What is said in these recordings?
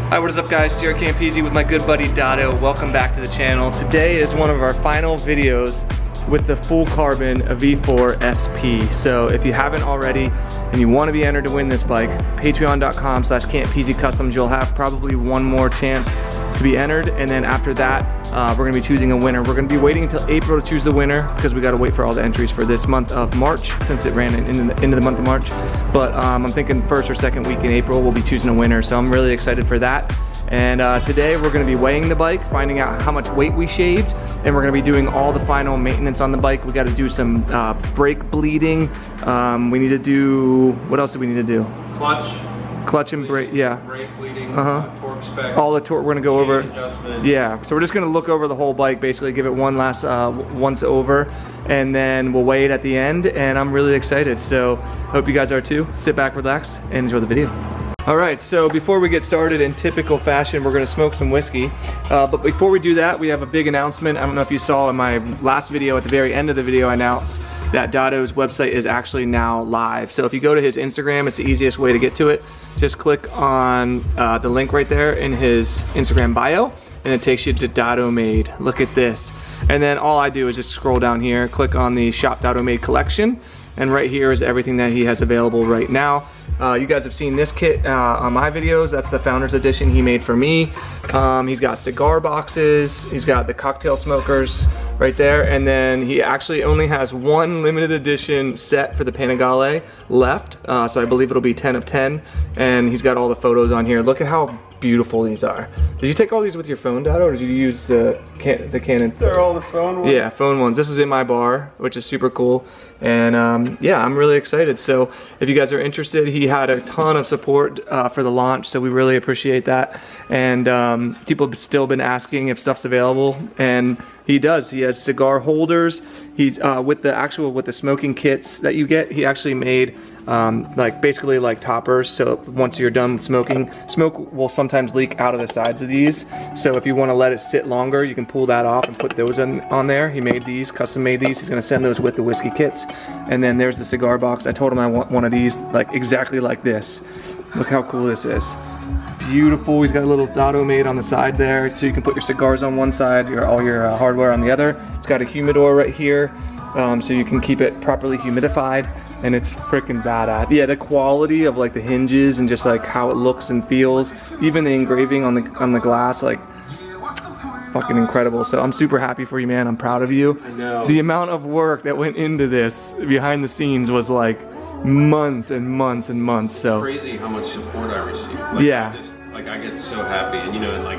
Hi, what is up guys? JaretCampisi with my good buddy Dotto. Welcome back to the channel. Today is one of our final videos with the full carbon V4 SP. So if you haven't already and you want to be entered to win this bike, patreon.com/CampisiCustoms, Customs, you'll have probably one more chance to be entered, and then after that we're going to be choosing a winner. We're going to be waiting until April to choose the winner because we got to wait for all the entries for this month of March since it ran into the month of March. But I'm thinking first or second week in April we'll be choosing a winner, so I'm really excited for that. And today we're going to be weighing the bike, finding out how much weight we shaved, and we're going to be doing all the final maintenance on the bike. We got to do some brake bleeding. We need to do, what else do we need to do? Clutch and brake, yeah. Brake bleeding, torque specs. All the torque we're gonna go over. Adjustment. Yeah, so we're just gonna look over the whole bike, basically give it one last once over, and then we'll weigh it at the end, and I'm really excited. So hope you guys are too. Sit back, relax, and enjoy the video. All right, so before we get started, in typical fashion, we're gonna smoke some whiskey. But before we do that, we have a big announcement. I don't know if you saw in my last video, at the very end of the video, I announced that Dotto's website is actually now live. So if you go to his Instagram, it's the easiest way to get to it. Just click on the link right there in his Instagram bio, and it takes you to Dotto Made. Look at this. And then all I do is just scroll down here, click on the Shop Dotto Made collection, and right here is everything that he has available right now. You guys have seen this kit on my videos. That's the Founders Edition he made for me. He's got cigar boxes. He's got the cocktail smokers right there. And then he actually only has one limited edition set for the Panigale left. So I believe it'll be 10 of 10. And he's got all the photos on here. Look at how beautiful these are. Did you take all these with your phone, Dotto, or did you use the Canon? They're all the phone ones? Yeah, phone ones. This is in my bar, which is super cool. And yeah, I'm really excited. So if you guys are interested, he had a ton of support for the launch, so we really appreciate that. And people have still been asking if stuff's available, and he does. He has cigar holders. He's with the smoking kits that you get, he actually made like basically like toppers. So once you're done smoking, smoke will sometimes leak out of the sides of these. So if you want to let it sit longer, you can pull that off and put those on there. He made these, custom made these. He's gonna send those with the whiskey kits. And then there's the cigar box. I told him I want one of these like exactly like this. Look how cool this is. Beautiful. He's got a little Dotto Made on the side there, so you can put your cigars on one side, all your hardware on the other. It's got a humidor right here, so you can keep it properly humidified, and it's freaking badass. Yeah, the quality of like the hinges and just like how it looks and feels, even the engraving on the glass, like fucking incredible. So I'm super happy for you, man. I'm proud of you. I know. The amount of work that went into this behind the scenes was like months and months and months. So it's crazy how much support I received. Like, yeah. I get so happy, and you know, and like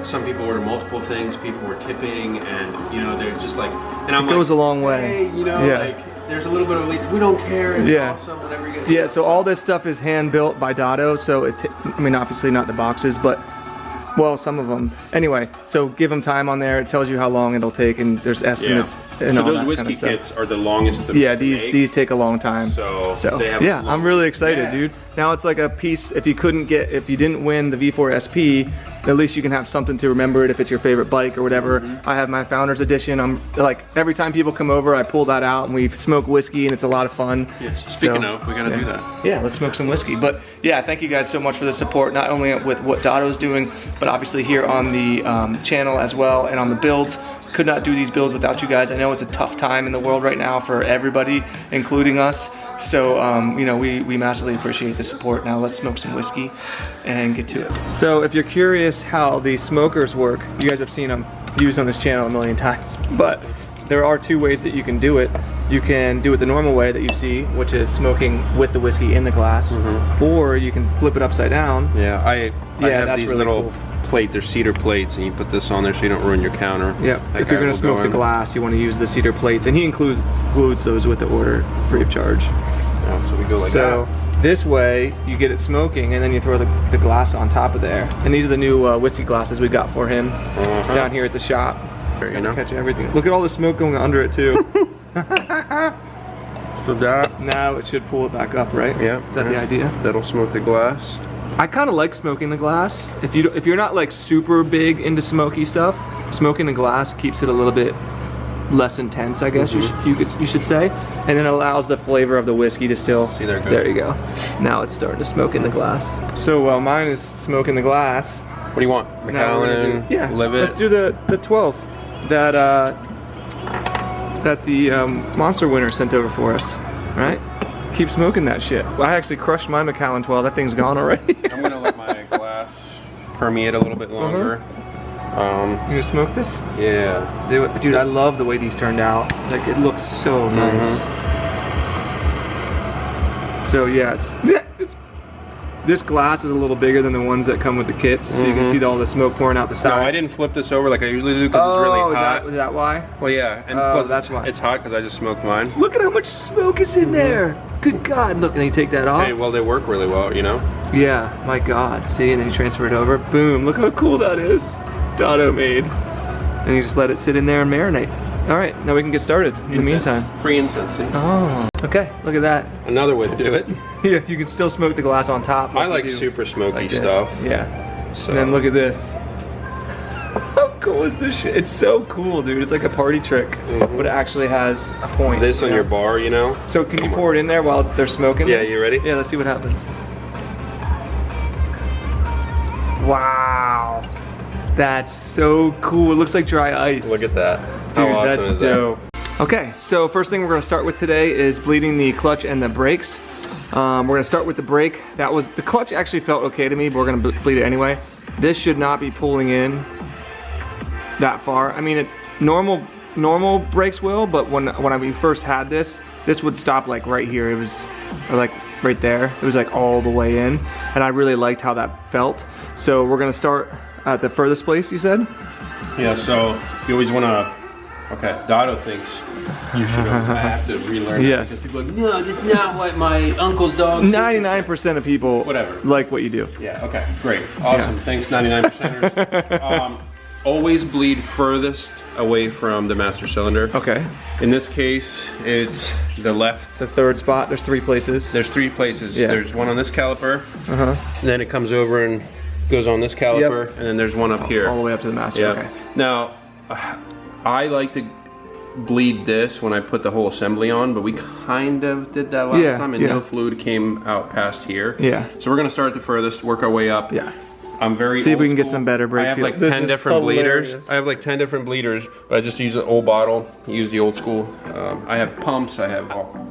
some people order multiple things, people were tipping, and you know, they're just like, and I'm it goes a long way. Hey, you know, like there's a little bit of leak. We don't care. It's awesome whenever you get. Yeah. So all this stuff is hand built by Dotto. So I mean, obviously not the boxes, but well, some of them. Anyway, so give them time on there. It tells you how long it'll take, and there's estimates. And so all those that whiskey kind of stuff. kits are the longest. Yeah, these take a long time. So they have yeah, I'm really excited, dude. Now it's like a piece. If you didn't win the V4 SP, at least you can have something to remember it if it's your favorite bike or whatever. I have my Founders Edition. I'm like, every time people come over, I pull that out and we smoke whiskey, and it's a lot of fun. Speaking of, we gotta do that. Yeah, let's smoke some whiskey. But yeah, thank you guys so much for the support, not only with what Dotto's doing, but obviously here on the channel as well, and on the builds. Could not do these builds without you guys. I know it's a tough time in the world right now for everybody, including us. So, you know, we massively appreciate the support. Now let's smoke some whiskey and get to it. So if you're curious how the smokers work, you guys have seen them used on this channel a million times, but there are two ways that you can do it. You can do it the normal way that you see, which is smoking with the whiskey in the glass, or you can flip it upside down. Yeah, I have these really little cool plate, they're cedar plates, and you put this on there so you don't ruin your counter. Yeah, if you're gonna smoke the glass, you want to use the cedar plates, and he includes those with the order free of charge. Yeah, so we go like that. So this way, you get it smoking, and then you throw the glass on top of there. And these are the new whiskey glasses we got for him down here at the shop. It's gonna catch everything. Look at all the smoke going under it too. So that now it should pull it back up, right? Yeah. Is that the idea? That'll smoke the glass. I kind of like smoking the glass. If you're not like super big into smoky stuff, smoking the glass keeps it a little bit less intense, I guess you should say, and then it allows the flavor of the whiskey to still. See, there it goes. There you go. Now it's starting to smoke in the glass. So while mine is smoking the glass, what do you want? Macallan, yeah, Livet? let's do the 12 that that the Monster winner sent over for us. Right? Keep smoking that shit. Well, I actually crushed my Macallan 12. That thing's gone already. I'm gonna let my glass permeate a little bit longer. You gonna smoke this? Yeah. Let's do it. Dude, I love the way these turned out. Like, it looks so nice. So yeah, this glass is a little bigger than the ones that come with the kits, so you can see all the smoke pouring out the sides. No, I didn't flip this over like I usually do because it's really hot. Is that why? Well, yeah, and plus that's why. It's hot because I just smoked mine. Look at how much smoke is in there. Good God, look, and you take that off. Hey, well, they work really well, you know? Yeah, my God. See, and then you transfer it over. Boom, look how cool that is. Dotto made. And you just let it sit in there and marinate. All right, now we can get started in the meantime. Free incense. See? Oh, okay, look at that. Another way to do it. Yeah, you can still smoke the glass on top. I like super smoky stuff. Yeah. So. And then look at this. How cool is this shit? It's so cool, dude. It's like a party trick, but it actually has a point. This on your bar, you know? So can you pour it in there while they're smoking? Yeah, you ready? Yeah, let's see what happens. Wow. That's so cool. It looks like dry ice. Look at that. Dude, How awesome that's is dope. Okay, so first thing we're gonna start with today is bleeding the clutch and the brakes. We're gonna start with the brake. The clutch actually felt okay to me, but we're gonna bleed it anyway. This should not be pulling in that far. I mean, normal brakes will, but when we first had this would stop like right here. It was like right there. It was like all the way in, and I really liked how that felt. So we're gonna start at the furthest place, you said? Yeah, so you always wanna, okay, Dotto thinks you should always, I have to relearn yes. Because people are like, no, that's not what my uncle's dog says. 99% of people like what you do. Yeah, okay, great, awesome, thanks 99%ers. Always bleed furthest away from the master cylinder. Okay. In this case, it's the left. The third spot, there's 3 places. There's 3 places. Yeah. There's one on this caliper, and then it comes over and goes on this caliper, and then there's one up here. All the way up to the master, okay. Now, I like to bleed this when I put the whole assembly on, but we kind of did that last time, and no fluid came out past here. Yeah. So we're gonna start at the furthest, work our way up. Yeah. I'm very See if we can get some better brake. I have like 10 different bleeders. I have like 10 different bleeders, but I just use an old bottle, use the old school. I have pumps, I have all.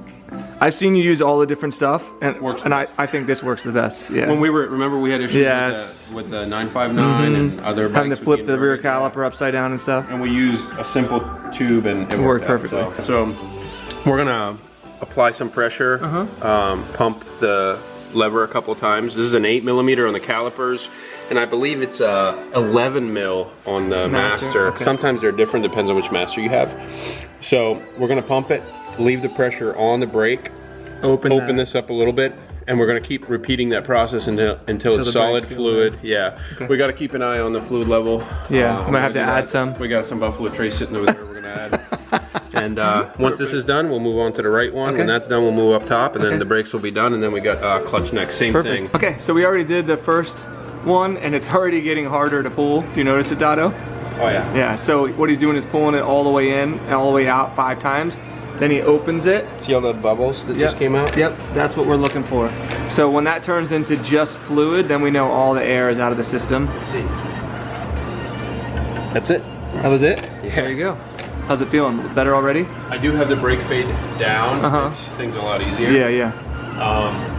I've seen you use all the different stuff, and I think this works the best. Yeah. When remember we had issues with the 959 and other bikes. Having to flip the rear caliper upside down and stuff. And we used a simple tube and it worked perfectly. So we're gonna apply some pressure, pump the lever a couple times. This is an 8mm on the calipers, and I believe it's 11 mil on the master. Okay. Sometimes they're different, depends on which master you have. So we're gonna pump it, leave the pressure on the brake, open this up a little bit, and we're gonna keep repeating that process until it's solid fluid. Yeah, we gotta keep an eye on the fluid level. Yeah, I'm gonna have to add some. We got some Buffalo Trace sitting over there we're gonna add. And once this is done, we'll move on to the right one. When that's done, we'll move up top, and then the brakes will be done, and then we got clutch next, same thing. Okay, so we already did the first one, and it's already getting harder to pull. Do you notice it, Dotto? Oh yeah. Yeah, so what he's doing is pulling it all the way in and all the way out 5 times. Then he opens it. See all the bubbles that just came out? Yep, that's what we're looking for. So when that turns into just fluid, then we know all the air is out of the system. Let's see. That's it. That was it? Yeah. There you go. How's it feeling? Better already? I do have the brake fade down. Makes things a lot easier. Yeah, yeah.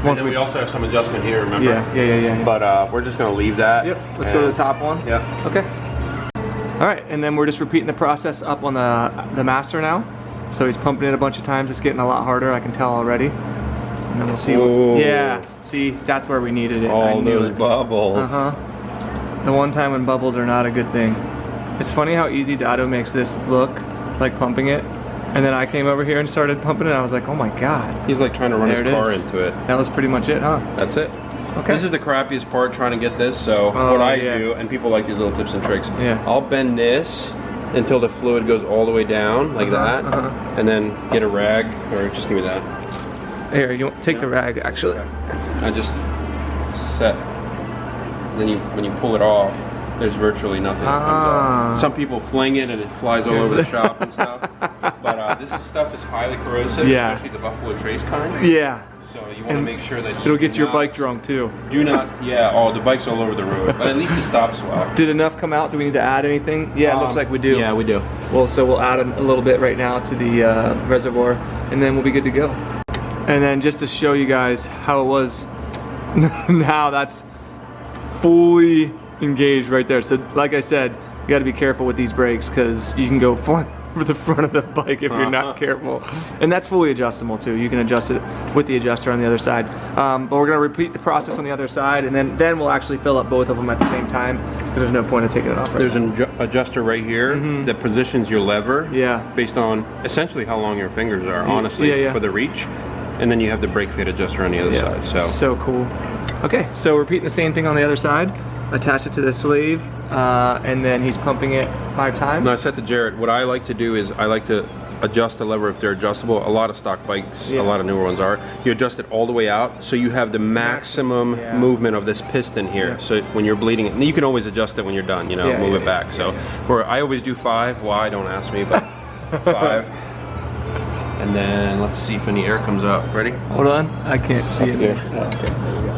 And then we also have some adjustment here, remember? Yeah. But we're just gonna leave that. Yep, let's go to the top one. Yeah. Okay. All right, and then we're just repeating the process up on the master now. So he's pumping it a bunch of times. It's getting a lot harder, I can tell already. And then we'll see. Yeah, see, that's where we needed it. All those bubbles. The one time when bubbles are not a good thing. It's funny how easy Dotto makes this look, like pumping it. And then I came over here and started pumping it, and I was like, oh my God. He's like trying to run his car into it. That was pretty much it, huh? That's it. Okay. This is the crappiest part, trying to get this. So what I do, and people like these little tips and tricks, I'll bend this until the fluid goes all the way down, like that, and then get a rag, or just give me that. Here, you take the rag, actually. I just set. Then when you pull it off, there's virtually nothing that comes off. Some people fling it and it flies all over the shop and stuff. But this stuff is highly corrosive, especially the Buffalo Trace kind. Yeah. So you want to make sure that it'll get your bike drunk too. Do not, oh, the bike's all over the road, but at least it stops well. Did enough come out? Do we need to add anything? Yeah, it looks like we do. Yeah, we do. Well, so we'll add a little bit right now to the reservoir, and then we'll be good to go. And then just to show you guys how it was, now that's fully engaged right there. So like I said, you got to be careful with these brakes because you can go flying over the front of the bike if you're not careful. And that's fully adjustable too. You can adjust it with the adjuster on the other side. But we're gonna repeat the process on the other side, and then we'll actually fill up both of them at the same time because there's no point in taking it off right There's an adjuster right here that positions your lever based on essentially how long your fingers are, honestly, for the reach. And then you have the brake fade adjuster on the other side. So cool. Okay, so repeating the same thing on the other side. Attach it to the sleeve, and then he's pumping it 5 times. No, I said to Jaret, what I like to do is I like to adjust the lever if they're adjustable. A lot of stock bikes, a lot of newer ones are. You adjust it all the way out so you have the maximum movement of this piston here. So when you're bleeding it, and you can always adjust it when you're done, you know, move it back. So where I always do 5. Why? Don't ask me, but 5. And then let's see if any air comes out. Ready? Hold on, I can't see it. There. Okay, there we go.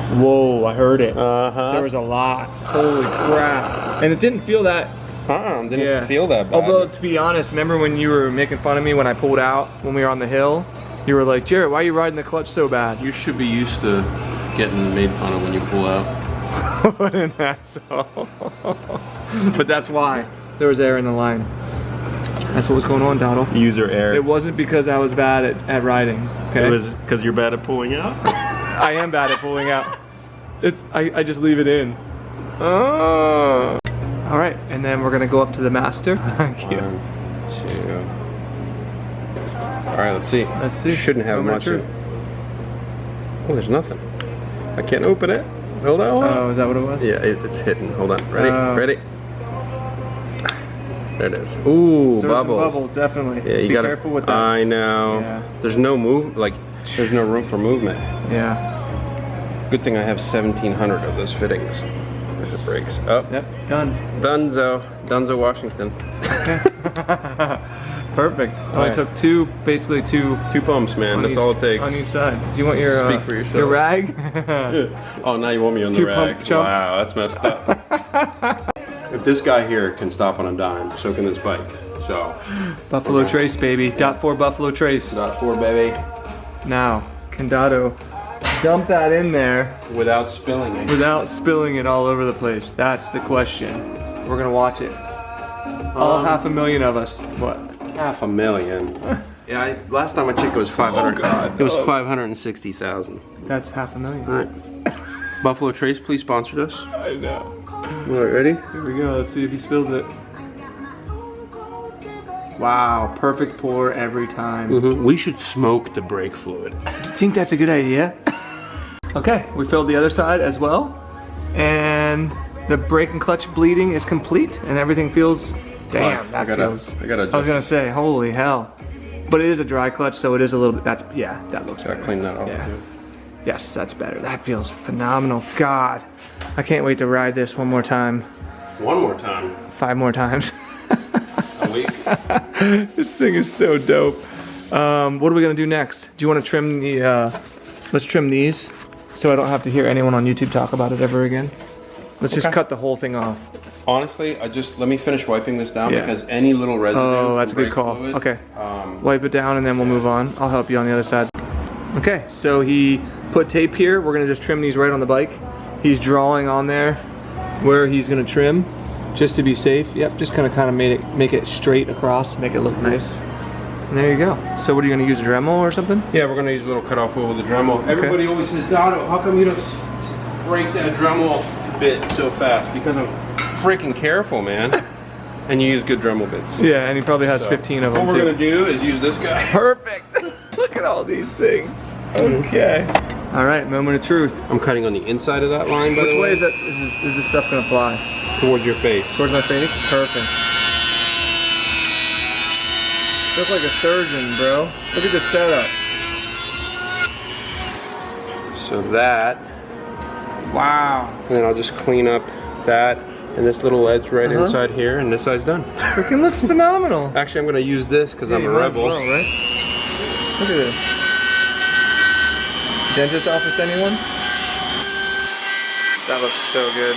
Whoa, I heard it. There was a lot. Holy crap. And it didn't feel that... Didn't feel that bad. Although, to be honest, remember when you were making fun of me when I pulled out, when we were on the hill? You were like, Jaret, why are you riding the clutch so bad? You should be used to getting made fun of when you pull out. What an asshole. But that's why. There was air in the line. That's what was going on, Dotto. User error. It wasn't because I was bad at riding, okay? It was because you're bad at pulling out? I am bad at pulling out. I just leave it in. Oh. All right, and then we're gonna go up to the master. Thank you. 1, 2. All right, let's see. Let's see. Shouldn't have much. Oh, there's nothing. I can't open it. Hold on. Oh, is that what it was? Yeah, it's hidden. Hold on. Ready? Ready? There it is. Ooh, so bubbles. Bubbles, definitely. Yeah, you gotta. Careful with that. I know. Yeah. There's no there's no room for movement. Yeah. Good thing I have 1,700 of those fittings. If it breaks. Oh. Yep. Done. Dunzo, Washington. Okay. Perfect. Only took basically two pumps, man. That's all it takes. On each side. Do you want your speak for yourself? Your rag? Oh, now you want me on the rag? Pump chump. Wow, that's messed up. If this guy here can stop on a dime, so can this bike. So. Buffalo Trace, baby. .4 Buffalo Trace. .4, baby. Now, can Dotto dump that in there without spilling it? Without spilling it all over the place. That's the question. We're gonna watch it. All 500,000 of us. What? 500,000. Yeah, last time I checked it was 500. Oh God, it was 560,000. That's 500,000. All right. Buffalo Trace, please sponsor us. I know. All right, ready? Here we go. Let's see if he spills it. Wow, perfect pour every time. We should smoke the brake fluid. Do you think that's a good idea? Okay, we filled the other side as well. And the brake and clutch bleeding is complete and everything feels, damn, that feels. I was gonna say, holy hell. But it is a dry clutch, so it is a little bit, that looks better. Gotta clean that off. Yeah. Yes, that's better. That feels phenomenal. God, I can't wait to ride this one more time. One more time? 5 more times. A week. This thing is so dope. What are we gonna do next? Do you want to trim the? Let's trim these, so I don't have to hear anyone on YouTube talk about it ever again. Let's just cut the whole thing off. Honestly, let me finish wiping this down because any little residue. Oh, that's a good call. Fluid, okay. Wipe it down and then we'll move on. I'll help you on the other side. Okay, so he put tape here. We're gonna just trim these right on the bike. He's drawing on there where he's gonna trim, just to be safe. Yep, just kind of make it straight across, make it look nice. And there you go. So what are you gonna use, a Dremel or something? Yeah, we're gonna use a little cutoff wheel with a Dremel. Okay. Everybody always says, Dotto, how come you don't break that Dremel bit so fast? Because I'm freaking careful, man. And you use good Dremel bits. Yeah, and he probably has 15 of them too. What we're gonna do is use this guy. Perfect. Look at all these things. Okay. All right, moment of truth. I'm cutting on the inside of that line, by the way. Which way is this stuff gonna fly? Towards your face. Towards my face? Perfect. Look like a surgeon, bro. Look at the setup. So that. Wow. And then I'll just clean up that, and this little edge right inside here, and this side's done. Freaking looks phenomenal. Actually, I'm gonna use this because I'm a rebel. Well, right? Look at this. Dentist office, anyone? That looks so good.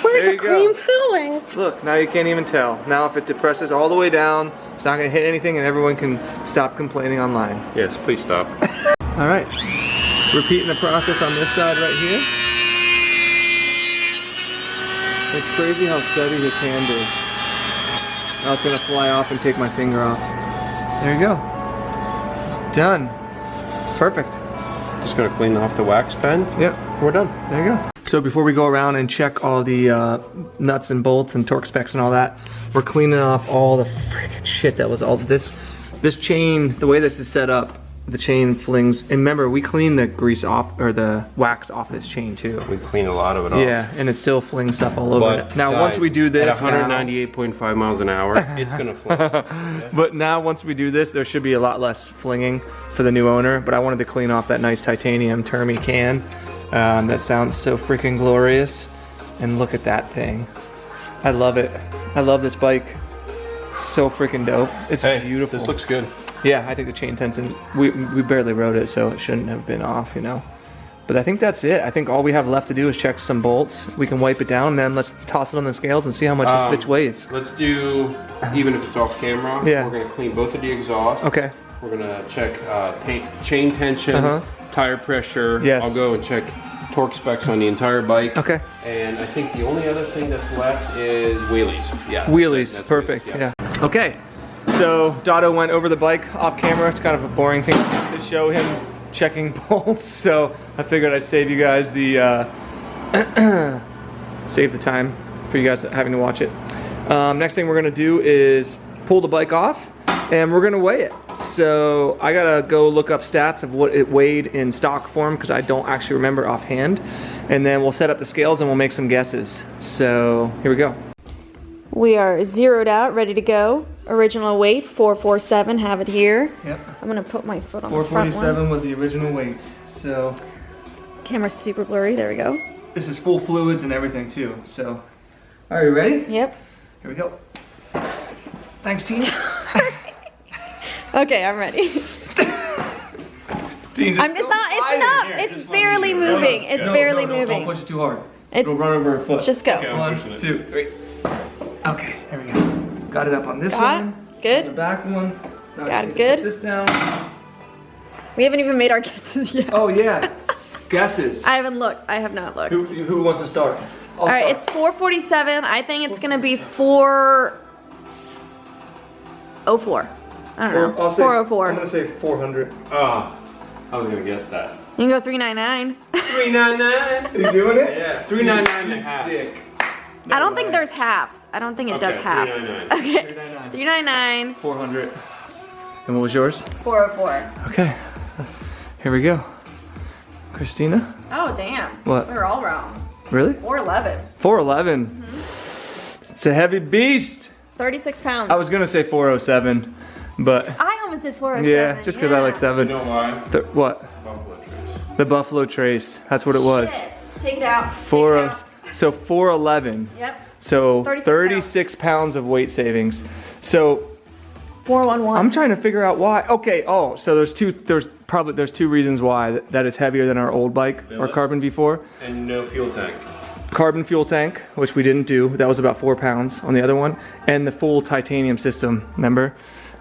Where's the cream filling? Look, now you can't even tell. Now if it depresses all the way down, it's not gonna hit anything and everyone can stop complaining online. Yes, please stop. All right, repeating the process on this side right here. It's crazy how steady his hand is. Now it's gonna fly off and take my finger off. There you go. Done. Perfect. Just gonna clean off the wax pen. Yep. We're done. There you go. So before we go around and check all the nuts and bolts and torque specs and all that, we're cleaning off all the freaking shit that was all this chain. The way this is set up, the chain flings. And remember, we clean the grease off or the wax off this chain too. We clean a lot of it off. Yeah, and it still flings stuff all over it. Now, guys, once we do this, at 198.5 miles an hour, it's gonna fling. Yeah. But now, once we do this, there should be a lot less flinging for the new owner. But I wanted to clean off that nice titanium Termi can. That sounds so freaking glorious. And look at that thing. I love it. I love this bike. So freaking dope. It's beautiful. This looks good. Yeah, I think the chain tension, we barely rode it, so it shouldn't have been off, you know. But I think that's it. I think all we have left to do is check some bolts. We can wipe it down, and then let's toss it on the scales and see how much this bitch weighs. Let's do, even if it's off camera, yeah. We're gonna clean both of the exhausts. Okay. We're gonna check chain tension, tire pressure. Yes. I'll go and check torque specs on the entire bike. Okay. And I think the only other thing that's left is wheelies. Yeah. Wheelies, perfect, wheelies, yeah. Okay, so Dotto went over the bike off camera. It's kind of a boring thing to show him checking bolts, so I figured I'd save you guys the, save the time for you guys having to watch it. Next thing we're gonna do is pull the bike off, and we're gonna weigh it. So I gotta go look up stats of what it weighed in stock form because I don't actually remember offhand. And then we'll set up the scales and we'll make some guesses. So here we go. We are zeroed out, ready to go. Original weight 447, have it here. Yep. I'm gonna put my foot on the front one. 447 was the original weight. So camera's super blurry, there we go. this is full fluids and everything too. So are you ready? Yep. Here we go. Thanks, team. Okay, I'm ready. Team, it's barely moving. It's barely moving. Don't push it too hard. It'll run over her foot. Just go. Okay, 1, 2, 3. Okay, there we go. Got it up on this one. Good. The back one. Now Got just it good. Put this down. We haven't even made our guesses yet. Oh yeah. Guesses. I haven't looked. I have not looked. Who wants to start? All right, it's 447. I think it's gonna be 404. I don't know. 404. I'm gonna say 400. Oh, I was gonna guess that. You can go 399. 399. You doing it? Yeah, 399 and a half. Dick. I don't think there's halves. I don't think it does halves. 399. Okay. 399. 399. 400. And what was yours? 404. Okay. Here we go. Christina? Oh damn. What? We were all wrong. Really? 411. 411. It's a heavy beast. 36 pounds. I was gonna say 407, but I almost did 407. yeah, just because I like 7. You know why? What? Buffalo Trace. The Buffalo Trace. That's what it was. Shit. Take it out. 40. So 411. Yep. So 36 pounds of weight savings. So 411. I'm trying to figure out why. Okay. Oh, so there's two reasons why that is heavier than our old bike, our Carbon V4. And no fuel tank. Carbon fuel tank, which we didn't do. That was about 4 pounds on the other one, and the full titanium system. Remember?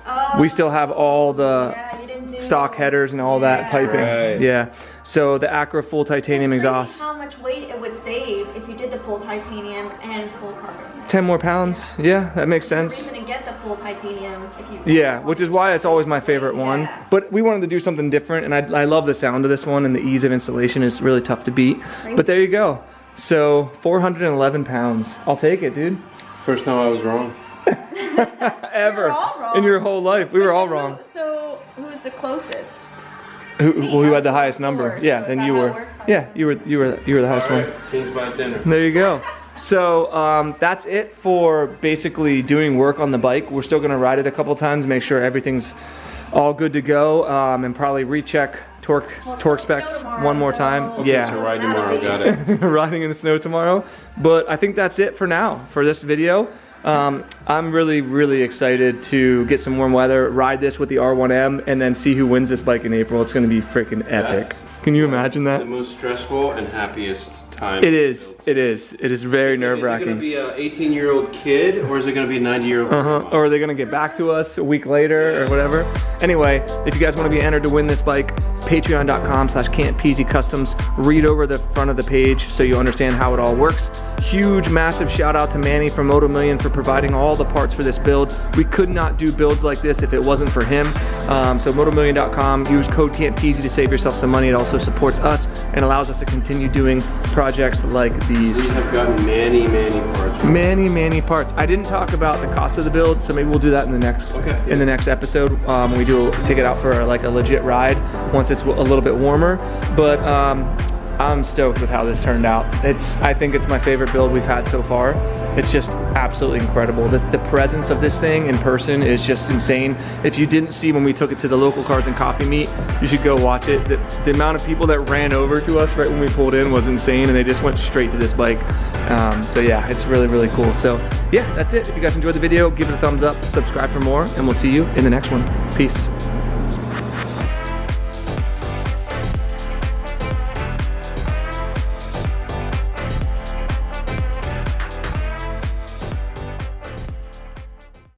Oh, we still have all the you didn't do stock headers and all that piping. Right. Yeah. So the Acura full titanium It's crazy exhaust. how much weight it would save if you did the full titanium and full carbon. 10 more pounds. Yeah, that makes sense. There's a reason to get the full titanium if you. Yeah, which is why it's always my favorite one. Yeah. But we wanted to do something different, and I love the sound of this one, and the ease of installation is really tough to beat. Right. But there you go. So 411 pounds. I'll take it, dude. First time I was wrong. Ever all wrong. in your whole life. We were all wrong. So who's the closest? Who I had was the highest 4, number? so Yeah, is then that you how it were. works? Yeah, you were the highest one. Teams by dinner. There you go. So that's it for basically doing work on the bike. We're still gonna ride it a couple times, make sure everything's all good to go, and probably recheck torque specs one more time. Okay, Yeah. so ride tomorrow, got it. Riding in the snow tomorrow. But I think that's it for now for this video. I'm really excited to get some warm weather, ride this with the R1M, and then see who wins this bike in April. It's gonna be freaking epic. Can you imagine that? The most stressful and happiest time. It is very nerve-wracking. Is it gonna be an 18-year-old kid, or is it gonna be a 90-year-old? Or are they gonna get back to us a week later or whatever? Anyway, if you guys wanna be entered to win this bike, patreon.com/Campisi Customs. Read over the front of the page so you understand how it all works. Huge, massive shout out to Manny from Moto Million for providing all the parts for this build. We could not do builds like this if it wasn't for him. So motomillion.com, use code Campisi to save yourself some money. It also supports us and allows us to continue doing projects like these. We have gotten many parts. Many parts. I didn't talk about the cost of the build, so maybe we'll do that in the next episode when we do take it out for like a legit ride once it's a little bit warmer. But I'm stoked with how this turned out. I think it's my favorite build we've had so far. It's just absolutely incredible. The presence of this thing in person is just insane. If you didn't see when we took it to the local Cars and Coffee meet, you should go watch it. The amount of people that ran over to us right when we pulled in was insane, and they just went straight to this bike. So yeah, it's really cool. So yeah, that's it. If you guys enjoyed the video, give it a thumbs up, subscribe for more, and we'll see you in the next one. Peace.